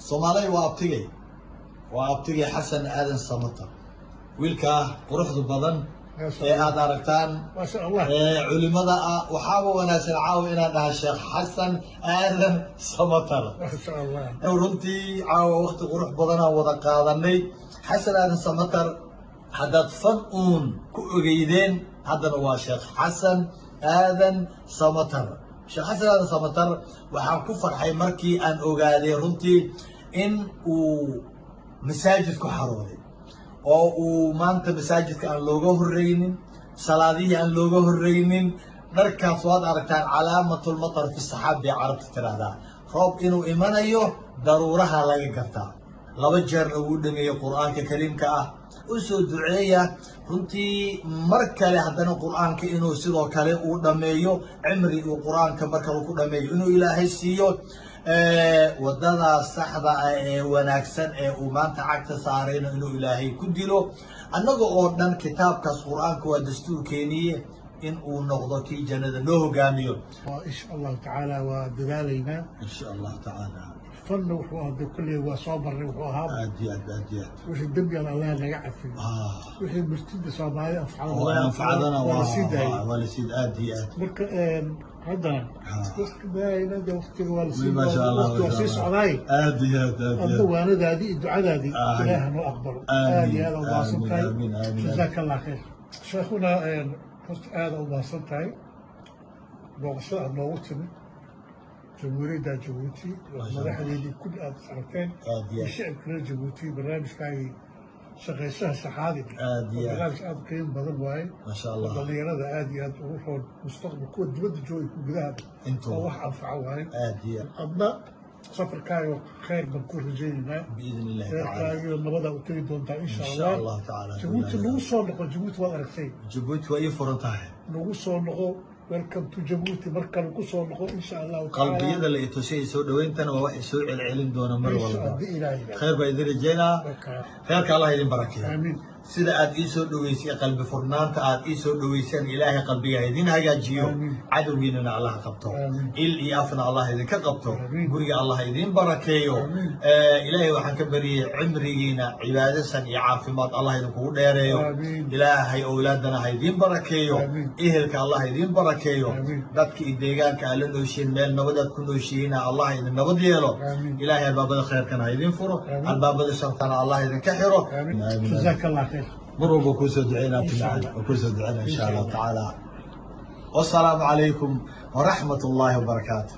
Soomaali waa abtigay Xasan Aadan Samatar wiilka quruxda badan ee aad aragtaan ما شاء الله culimada waxaa wanaagsan caaw inaan dhahay Sheekh Xasan Aadan Samatar ما شاء الله runtii caaw waqti qurux badan aan wada qaadanay Xasan Aadan Samatar haddaad fan uun ku ogeydeen haddana waa Sheekh Xasan Aadan Samatar Sheekh Xasan Aadan Samatar waxaan ku farxay markii aan ogaaday runtii in uu masaajid ku xarooday oo uu maanta masaajidka aan looga horreynin salaadihii aan looga horreynin markaas waad aragtaan calaamatul matar fi saxaab bay carabta tiraahdaa roob inuu imanayo daruuraha laga gartaa laba jeerna wuu dhameeyey qur-aanka kariimka ah u soo duceeya runtii mar kale haddana qur-aanka inuu sidoo kale uu dhameeyo cimri uu qur-aanka marka uu ku dhameeyo inuu ilaahay siiyo wadada saxda ah ee wanaagsan ee uu maanta cagta saarayna inuu ilaahay ku dilo annaga oo dhan kitaabkaas qur-aanka waa dastuurkeeniye in uu noqdo kii jannada loo hogaamiyo وإن شاء الله تعالى ودلالينا in sha allah tacaala فن وحوها بكل وصابر وحوها aad وش الدنيا الله لا يعفي وش المرتد صابعي أفعال وأنفعنا ورسيد ولسيد آد مرك هذا وقت ما ينادى وقت الوالسيد ما شاء الله وقت وسيس علي آد وانا هذه الدعاء هذه إله هو أكبر هذه هذا وباصلتاي جزاك الله خير شيخنا هذا وباصلتاي بوصلها نوتني جمهورية جيبوتي مدحدي كل سنتين الشعب كله جيبوتي برنامج كاي شغيشها سحادي برنامج هذا قيم بدل واي ما شاء الله dhalinyarada aad iyo aad ugu xoog mustaqbal kuwa dibadda jooga ku gudaha انتم wax anfaca waay آد adna safarkaaga khayr baan ku rajaynaynaa بإذن الله تعالى reerkaaga nabada u tegi doontaa insha إن شاء allah الله تعالى jabuuti nagu soo noqo jabuuti waad aragtay جيبوتي وأي فرنتها nagu soo noqo welcome to jabuuti markaan ku soo noqo insha allah qalbiyada la itushay soo dhaweentana waa wax soo celcelin doona mar walba ilaahay khayr baa idin rajeynaa khayrka allah idin barakeeyo amiin sida aad ii soo dhaweysay qalbi furnaanta aad ii soo dhaweyseen ilaahay qalbiga idin hagaajiyo cadowgiinana allah qabto il iyo afna allah idinka qabto guriga allah idin barakeeyo ilaahay waxaan ka bariyay cimrigiina cibaadasan iyo caafimaad allah idinkugu dheereeyo ilaahay awlaadana ha idin barakeeyo ehelka allah idin barakeeyo dadka iyo deegaanka aad la nooshiin meel nabadaad ku nooshihiina allah idin nabad yeelo ilaahay albaabada khayrkana ha idin furo albaabada shartana allah idinka xiro جزاك الله خير مروا بكوسة دعينا في معنا وكوسة دعينا إن شاء الله تعالى والسلام عليكم ورحمة الله وبركاته.